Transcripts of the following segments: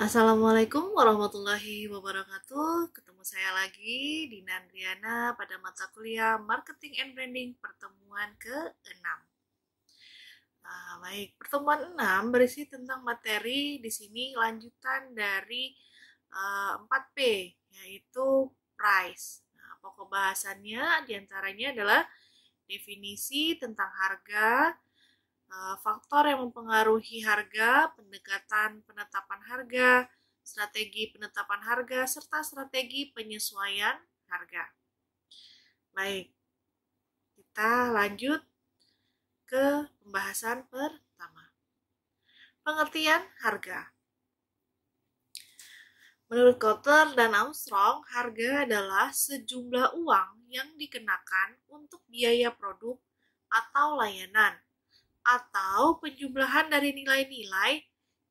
Assalamualaikum warahmatullahi wabarakatuh. Ketemu saya lagi, Dina Andriana, pada mata kuliah Marketing and Branding pertemuan ke-6. Baik, pertemuan 6 berisi tentang materi di sini lanjutan dari 4P, yaitu price. Pokok bahasannya diantaranya adalah definisi tentang harga, faktor yang mempengaruhi harga, pendekatan penetapan harga, strategi penetapan harga, serta strategi penyesuaian harga. Baik, kita lanjut ke pembahasan pertama. Pengertian harga. Menurut Kotter dan Armstrong, harga adalah sejumlah uang yang dikenakan untuk biaya produk atau layanan, atau penjumlahan dari nilai-nilai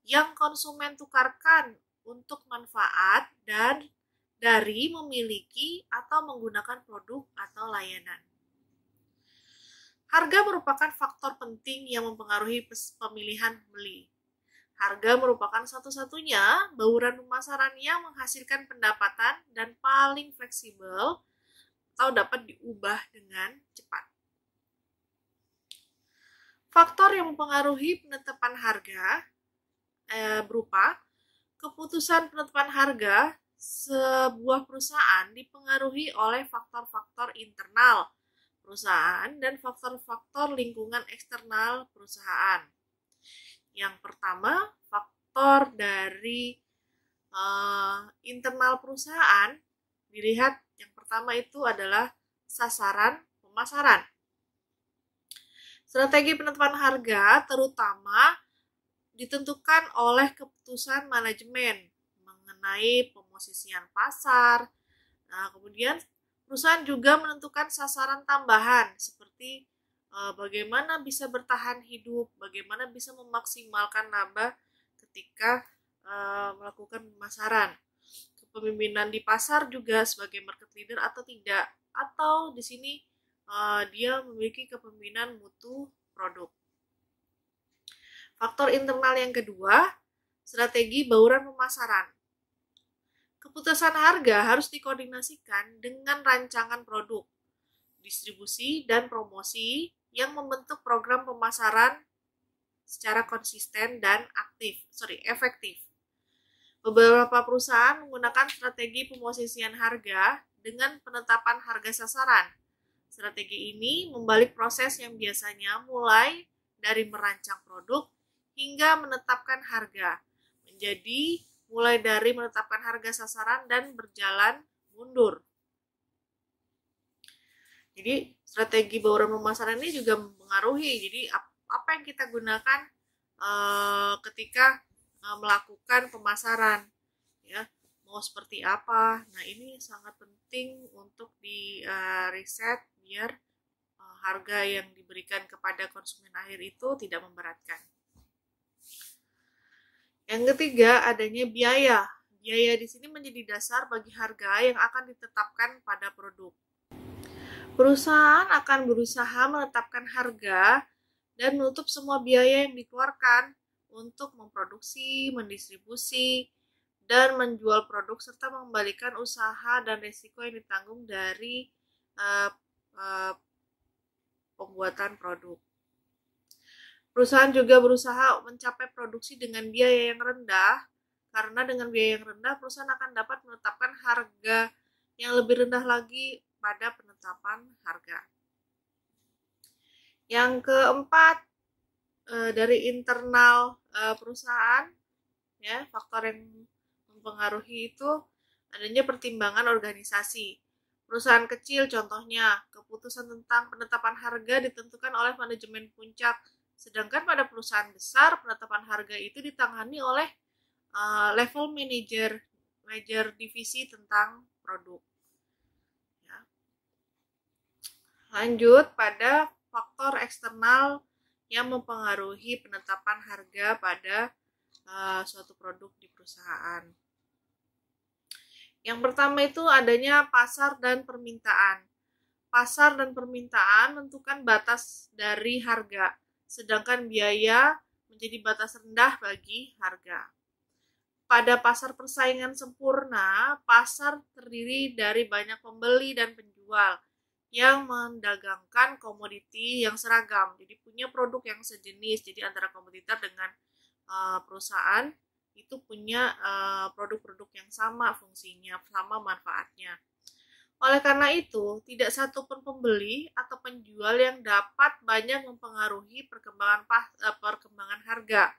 yang konsumen tukarkan untuk manfaat dan dari memiliki atau menggunakan produk atau layanan. Harga merupakan faktor penting yang mempengaruhi pemilihan pembeli. Harga merupakan satu-satunya bauran pemasaran yang menghasilkan pendapatan dan paling fleksibel atau dapat diubah dengan cepat. Faktor yang mempengaruhi penetapan harga berupa keputusan penetapan harga sebuah perusahaan dipengaruhi oleh faktor-faktor internal perusahaan dan faktor-faktor lingkungan eksternal perusahaan. Yang pertama, faktor dari internal perusahaan dilihat. Yang pertama itu adalah sasaran pemasaran. Strategi penetapan harga terutama ditentukan oleh keputusan manajemen mengenai pemosisian pasar. Kemudian perusahaan juga menentukan sasaran tambahan seperti bagaimana bisa bertahan hidup, bagaimana bisa memaksimalkan laba ketika melakukan pemasaran. Kepemimpinan di pasar juga sebagai market leader atau tidak, atau di sini dia memiliki kepemimpinan mutu produk. Faktor internal yang kedua, strategi bauran pemasaran. Keputusan harga harus dikoordinasikan dengan rancangan produk, distribusi, dan promosi yang membentuk program pemasaran secara konsisten dan efektif. Beberapa perusahaan menggunakan strategi pemosisian harga dengan penetapan harga sasaran. Strategi ini membalik proses yang biasanya mulai dari merancang produk hingga menetapkan harga, menjadi mulai dari menetapkan harga sasaran dan berjalan mundur. Jadi strategi bauran pemasaran ini juga mempengaruhi. Jadi apa yang kita gunakan ketika melakukan pemasaran, ya, mau seperti apa. Nah, ini sangat penting untuk di riset biar harga yang diberikan kepada konsumen akhir itu tidak memberatkan. Yang ketiga, adanya biaya. Biaya di sini menjadi dasar bagi harga yang akan ditetapkan pada produk. Perusahaan akan berusaha menetapkan harga dan menutup semua biaya yang dikeluarkan untuk memproduksi, mendistribusi, dan menjual produk serta mengembalikan usaha dan risiko yang ditanggung dari pembuatan produk. Perusahaan juga berusaha mencapai produksi dengan biaya yang rendah, karena dengan biaya yang rendah perusahaan akan dapat menetapkan harga yang lebih rendah lagi pada penetapan harga. Yang keempat, dari internal perusahaan, ya, faktor yang mempengaruhi itu adanya pertimbangan organisasi. Perusahaan kecil contohnya, keputusan tentang penetapan harga ditentukan oleh manajemen puncak, sedangkan pada perusahaan besar penetapan harga itu ditangani oleh level manajer divisi tentang produk. Ya. Lanjut pada faktor eksternal yang mempengaruhi penetapan harga pada suatu produk di perusahaan. Yang pertama itu adanya pasar dan permintaan. Pasar dan permintaan menentukan batas dari harga, sedangkan biaya menjadi batas rendah bagi harga. Pada pasar persaingan sempurna, pasar terdiri dari banyak pembeli dan penjual yang mendagangkan komoditi yang seragam. Jadi punya produk yang sejenis. Jadi antara kompetitor dengan perusahaan itu punya produk-produk yang sama fungsinya, sama manfaatnya. Oleh karena itu, tidak satu pun pembeli atau penjual yang dapat banyak mempengaruhi perkembangan harga.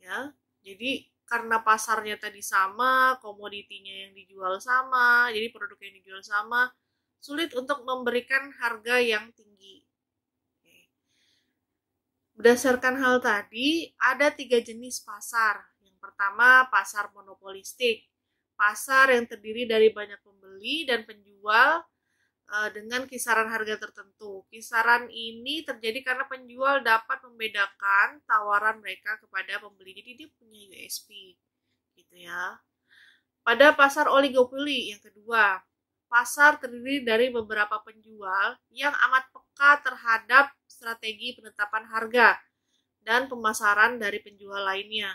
Ya, jadi karena pasarnya tadi sama, komoditinya yang dijual sama, jadi produk yang dijual sama, sulit untuk memberikan harga yang tinggi. Oke. Berdasarkan hal tadi, ada 3 jenis pasar. Yang pertama, pasar monopolistik. Pasar yang terdiri dari banyak pembeli dan penjual dengan kisaran harga tertentu. Kisaran ini terjadi karena penjual dapat membedakan tawaran mereka kepada pembeli. Jadi dia punya USP, gitu ya. Pada pasar oligopoli yang kedua, pasar terdiri dari beberapa penjual yang amat peka terhadap strategi penetapan harga dan pemasaran dari penjual lainnya.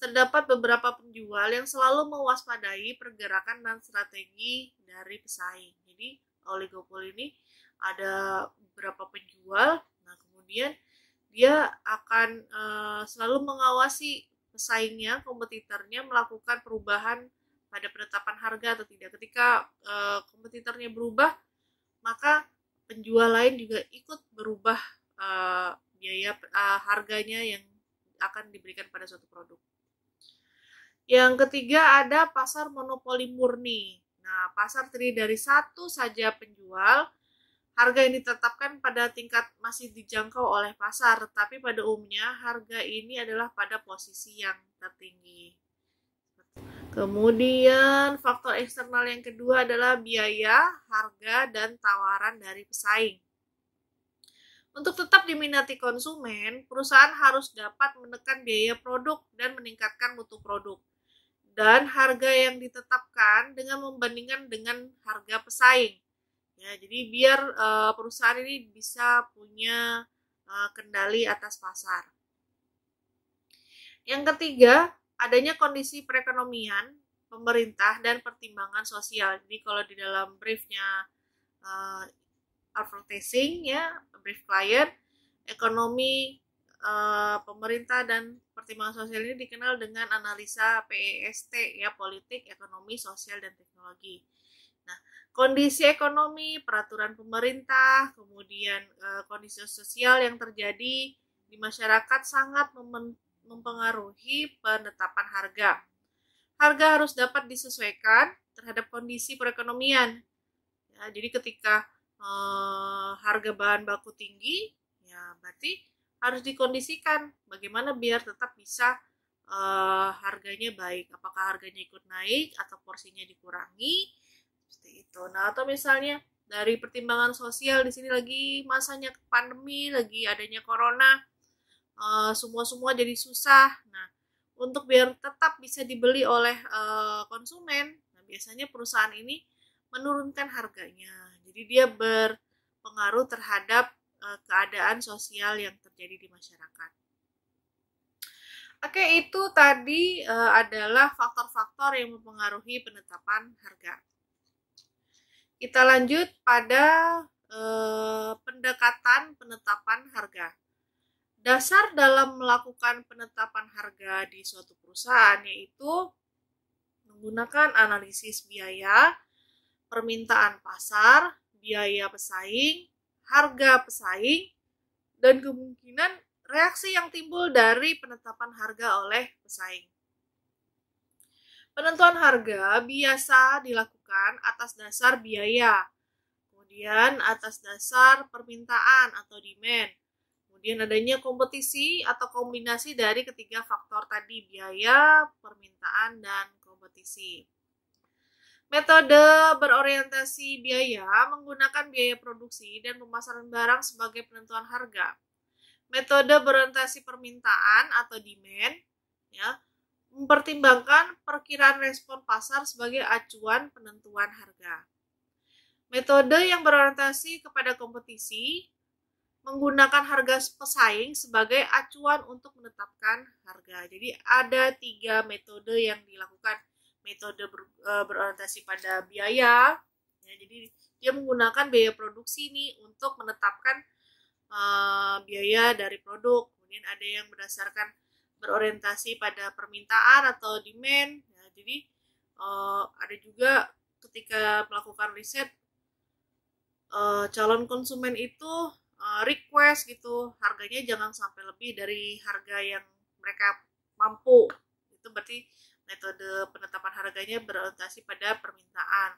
Terdapat beberapa penjual yang selalu mewaspadai pergerakan dan strategi dari pesaing. Jadi oligopoli ini ada beberapa penjual, nah kemudian dia akan selalu mengawasi pesaingnya, kompetitornya melakukan perubahan pada penetapan harga atau tidak. Ketika kompetitornya berubah, maka penjual lain juga ikut berubah biaya harganya yang akan diberikan pada suatu produk. Yang ketiga ada pasar monopoli murni. Nah, pasar terdiri dari satu saja penjual. Harga yang ditetapkan pada tingkat masih dijangkau oleh pasar, tetapi pada umumnya harga ini adalah pada posisi yang tertinggi. Kemudian faktor eksternal yang kedua adalah biaya, harga, dan tawaran dari pesaing. Untuk tetap diminati konsumen, perusahaan harus dapat menekan biaya produk dan meningkatkan mutu produk dan harga yang ditetapkan dengan membandingkan dengan harga pesaing. Ya, jadi biar perusahaan ini bisa punya kendali atas pasar. Yang ketiga, adanya kondisi perekonomian, pemerintah, dan pertimbangan sosial. Jadi kalau di dalam briefnya advertising, ya, brief klien, ekonomi, pemerintah dan pertimbangan sosial ini dikenal dengan analisa PEST, ya, politik, ekonomi, sosial, dan teknologi. Nah, kondisi ekonomi, peraturan pemerintah, kemudian kondisi sosial yang terjadi di masyarakat sangat mempengaruhi penetapan harga. Harga harus dapat disesuaikan terhadap kondisi perekonomian. Ya, jadi ketika harga bahan baku tinggi, ya berarti harus dikondisikan bagaimana biar tetap bisa harganya baik. Apakah harganya ikut naik atau porsinya dikurangi, seperti itu. Nah, atau misalnya dari pertimbangan sosial, di sini lagi masanya pandemi, lagi adanya corona, semua jadi susah. Nah, untuk biar tetap bisa dibeli oleh konsumen, nah biasanya perusahaan ini menurunkan harganya. Jadi dia berpengaruh terhadap keadaan sosial yang terjadi di masyarakat. Oke, itu tadi adalah faktor-faktor yang mempengaruhi penetapan harga. Kita lanjut pada pendekatan penetapan harga. Dasar dalam melakukan penetapan harga di suatu perusahaan yaitu menggunakan analisis biaya, permintaan pasar, biaya pesaing, harga pesaing, dan kemungkinan reaksi yang timbul dari penetapan harga oleh pesaing. Penentuan harga biasa dilakukan atas dasar biaya, kemudian atas dasar permintaan atau demand, kemudian adanya kompetisi atau kombinasi dari ketiga faktor tadi, biaya, permintaan, dan kompetisi. Metode berorientasi biaya menggunakan biaya produksi dan pemasaran barang sebagai penentuan harga. Metode berorientasi permintaan atau demand, ya, mempertimbangkan perkiraan respon pasar sebagai acuan penentuan harga. Metode yang berorientasi kepada kompetisi menggunakan harga pesaing sebagai acuan untuk menetapkan harga. Jadi ada 3 metode yang dilakukan. Metode berorientasi pada biaya, ya, jadi dia menggunakan biaya produksi nih untuk menetapkan biaya dari produk. Kemudian ada yang berdasarkan berorientasi pada permintaan atau demand. Ya, jadi ada juga ketika melakukan riset, calon konsumen itu request gitu harganya jangan sampai lebih dari harga yang mereka mampu. Itu berarti metode penetapan harganya berorientasi pada permintaan.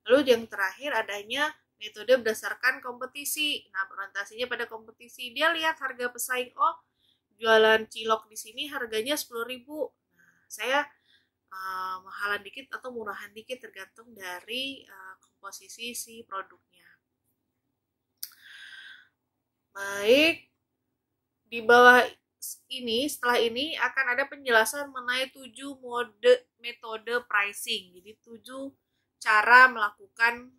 Lalu yang terakhir adanya metode berdasarkan kompetisi. Nah, berorientasinya pada kompetisi. Dia lihat harga pesaing, oh jualan cilok di sini harganya 10.000. Nah, saya mahalan dikit atau murahan dikit tergantung dari komposisi si produknya. Baik, di bawah ini, setelah ini akan ada penjelasan mengenai 7 metode pricing. Jadi 7 cara melakukan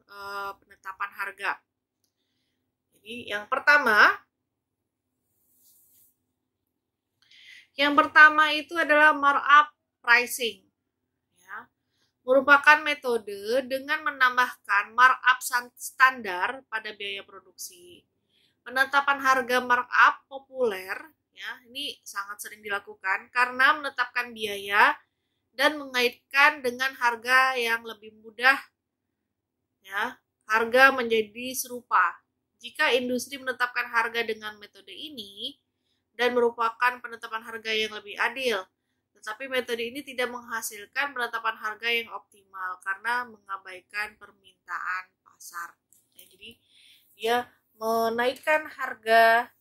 penetapan harga. Jadi yang pertama itu adalah markup pricing. Ya, merupakan metode dengan menambahkan markup standar pada biaya produksi. Penetapan harga markup populer, ya, ini sangat sering dilakukan karena menetapkan biaya dan mengaitkan dengan harga yang lebih mudah, ya, harga menjadi serupa. Jika industri menetapkan harga dengan metode ini dan merupakan penetapan harga yang lebih adil, tetapi metode ini tidak menghasilkan penetapan harga yang optimal karena mengabaikan permintaan pasar. Ya, jadi dia menaikkan harga,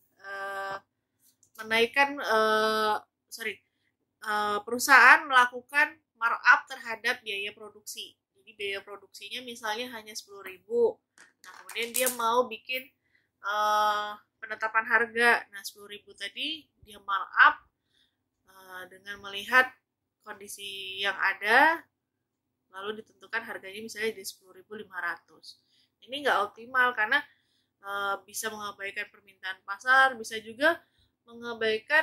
perusahaan melakukan markup terhadap biaya produksi. Jadi biaya produksinya misalnya hanya 10.000. Nah, kemudian dia mau bikin penetapan harga. Nah, 10.000 tadi dia markup dengan melihat kondisi yang ada, lalu ditentukan harganya misalnya di 10.500. Ini nggak optimal karena bisa mengabaikan permintaan pasar, bisa juga mengabaikan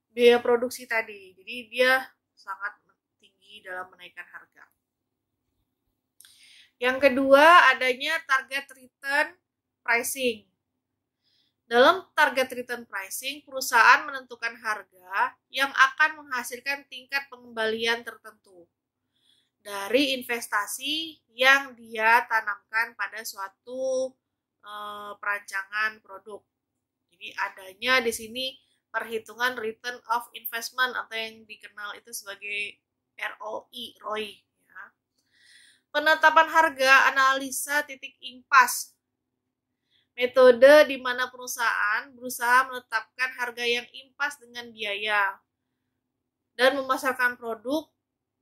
biaya produksi tadi. Jadi dia sangat tinggi dalam menaikkan harga. Yang kedua, adanya target return pricing. Dalam target return pricing, perusahaan menentukan harga yang akan menghasilkan tingkat pengembalian tertentu dari investasi yang dia tanamkan pada suatu perancangan produk. Jadi adanya di sini perhitungan return of investment atau yang dikenal itu sebagai ROI. Ya. Penetapan harga analisa titik impas. Metode di mana perusahaan berusaha menetapkan harga yang impas dengan biaya dan memasarkan produk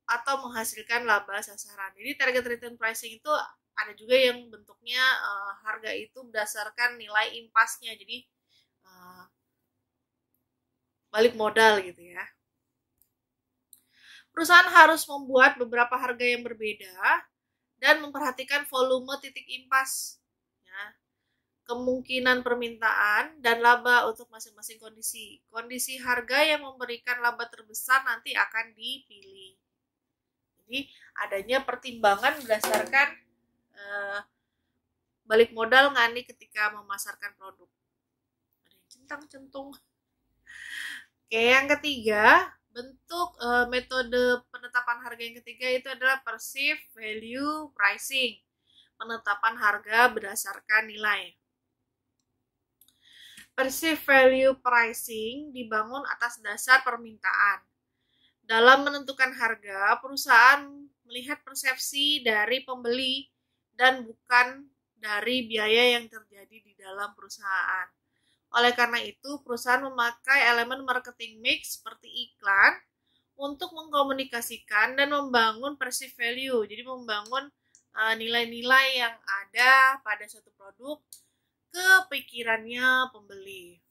atau menghasilkan laba sasaran. Jadi target return pricing itu ada juga yang bentuknya harga itu berdasarkan nilai impasnya. Jadi balik modal gitu ya. Perusahaan harus membuat beberapa harga yang berbeda dan memperhatikan volume titik impas, ya, kemungkinan permintaan dan laba untuk masing-masing kondisi. Kondisi harga yang memberikan laba terbesar nanti akan dipilih. Jadi adanya pertimbangan berdasarkan balik modal nggak nih ketika memasarkan produk. Ada yang centang-centung. Oke, yang ketiga, bentuk metode penetapan harga yang ketiga itu adalah perceived value pricing. Penetapan harga berdasarkan nilai. Perceived value pricing dibangun atas dasar permintaan. Dalam menentukan harga, perusahaan melihat persepsi dari pembeli dan bukan dari biaya yang terjadi di dalam perusahaan. Oleh karena itu, perusahaan memakai elemen marketing mix seperti iklan untuk mengkomunikasikan dan membangun perceived value. Jadi membangun nilai-nilai yang ada pada suatu produk ke pikirannya pembeli.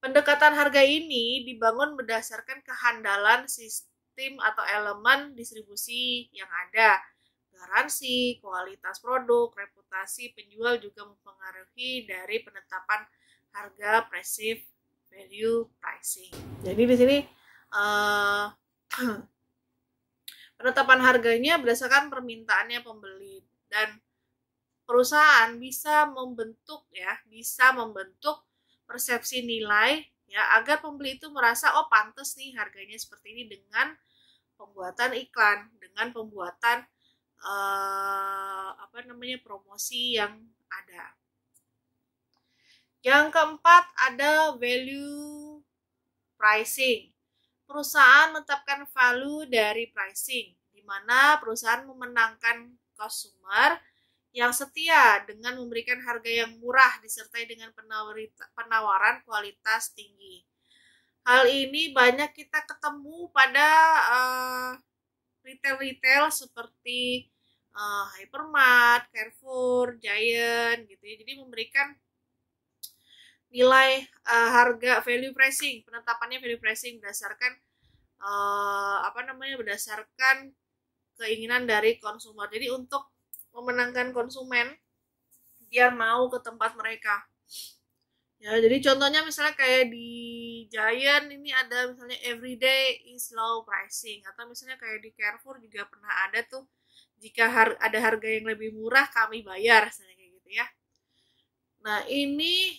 Pendekatan harga ini dibangun berdasarkan kehandalan sistem atau elemen distribusi yang ada, garansi, kualitas produk, reputasi penjual juga mempengaruhi dari penetapan harga perceived value pricing. Jadi di sini penetapan harganya berdasarkan permintaannya pembeli, dan perusahaan bisa membentuk persepsi nilai ya, agar pembeli itu merasa oh pantas nih harganya seperti ini dengan pembuatan iklan, dengan pembuatan promosi yang ada. Yang keempat ada value pricing. Perusahaan menetapkan value dari pricing, di mana perusahaan memenangkan consumer yang setia dengan memberikan harga yang murah disertai dengan penawaran kualitas tinggi. Hal ini banyak kita ketemu pada retail seperti Hypermart, Carrefour, Giant gitu ya. Jadi memberikan nilai harga value pricing, penetapannya value pricing berdasarkan berdasarkan keinginan dari konsumer. Jadi untuk memenangkan konsumen biar mau ke tempat mereka. Ya, jadi contohnya misalnya kayak di Giant ini ada misalnya everyday is low pricing, atau misalnya kayak di Carrefour juga pernah ada tuh, jika ada harga yang lebih murah kami bayar, misalnya kayak gitu ya. Nah, ini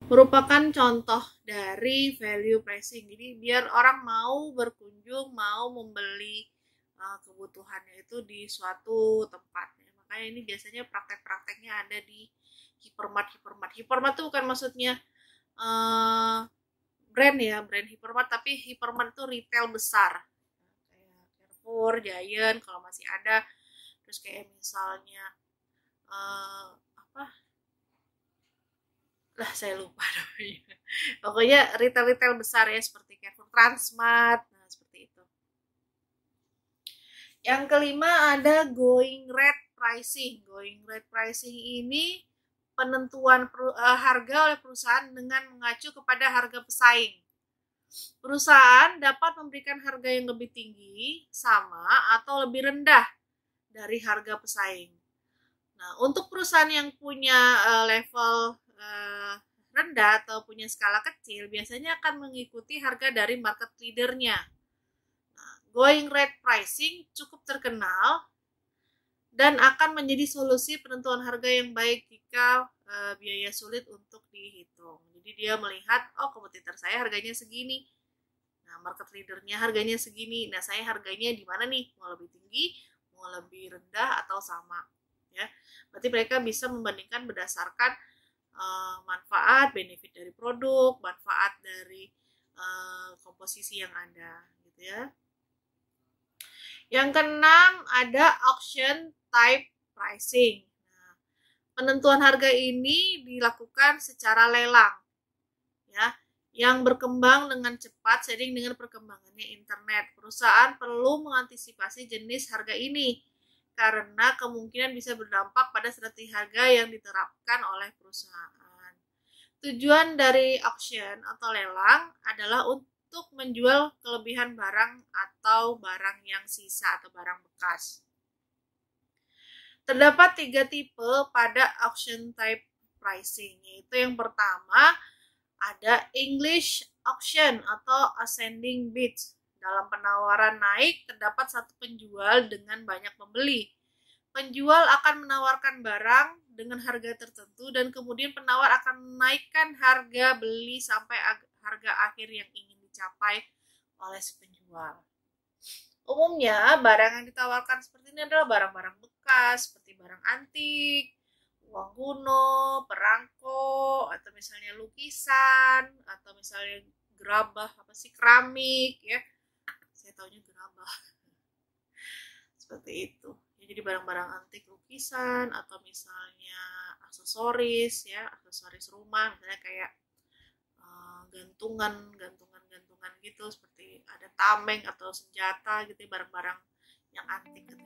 merupakan contoh dari value pricing. Jadi biar orang mau berkunjung, mau membeli kebutuhannya itu di suatu tempat. Makanya ini biasanya praktek-prakteknya ada di Hypermart. Hypermart itu bukan maksudnya brand Hypermart, tapi Hypermart itu retail besar. Kayak Carrefour, Giant kalau masih ada. Terus kayak misalnya saya lupa namanya. Pokoknya retail besar ya, seperti Carrefour, Transmart, nah seperti itu. Yang kelima ada going rate pricing. Going rate pricing ini penentuan harga oleh perusahaan dengan mengacu kepada harga pesaing. Perusahaan dapat memberikan harga yang lebih tinggi, sama, atau lebih rendah dari harga pesaing. Nah, untuk perusahaan yang punya level rendah atau punya skala kecil, biasanya akan mengikuti harga dari market leader-nya. Nah, going rate pricing cukup terkenal dan akan menjadi solusi penentuan harga yang baik jika biaya sulit untuk dihitung. Jadi dia melihat, oh kompetitor saya harganya segini, nah market leader-nya harganya segini, nah saya harganya di mana nih, mau lebih tinggi, mau lebih rendah, atau sama. Ya, berarti mereka bisa membandingkan berdasarkan manfaat, benefit dari produk, manfaat dari komposisi yang ada, gitu ya. Yang keenam ada auction type pricing. Nah, penentuan harga ini dilakukan secara lelang, ya, yang berkembang dengan cepat seiring dengan perkembangannya internet. Perusahaan perlu mengantisipasi jenis harga ini karena kemungkinan bisa berdampak pada strategi harga yang diterapkan oleh perusahaan. Tujuan dari auction atau lelang adalah untuk menjual kelebihan barang atau barang yang sisa atau barang bekas. Terdapat 3 tipe pada auction type pricing, yaitu yang pertama ada English auction atau ascending bids. Dalam penawaran naik, terdapat satu penjual dengan banyak pembeli. Penjual akan menawarkan barang dengan harga tertentu dan kemudian penawar akan menaikkan harga beli sampai harga akhir yang ingin dicapai oleh si penjual. Umumnya, barang yang ditawarkan seperti ini adalah barang-barang bekas, seperti barang antik, uang kuno, perangko, atau misalnya lukisan, atau misalnya gerabah, keramik, ya. Saya taunya gerabah. Seperti itu. Ya, jadi barang-barang antik, lukisan, atau misalnya aksesoris, ya, aksesoris rumah, misalnya kayak gantungan gitu, seperti ada tameng atau senjata gitu, barang-barang yang antik gitu.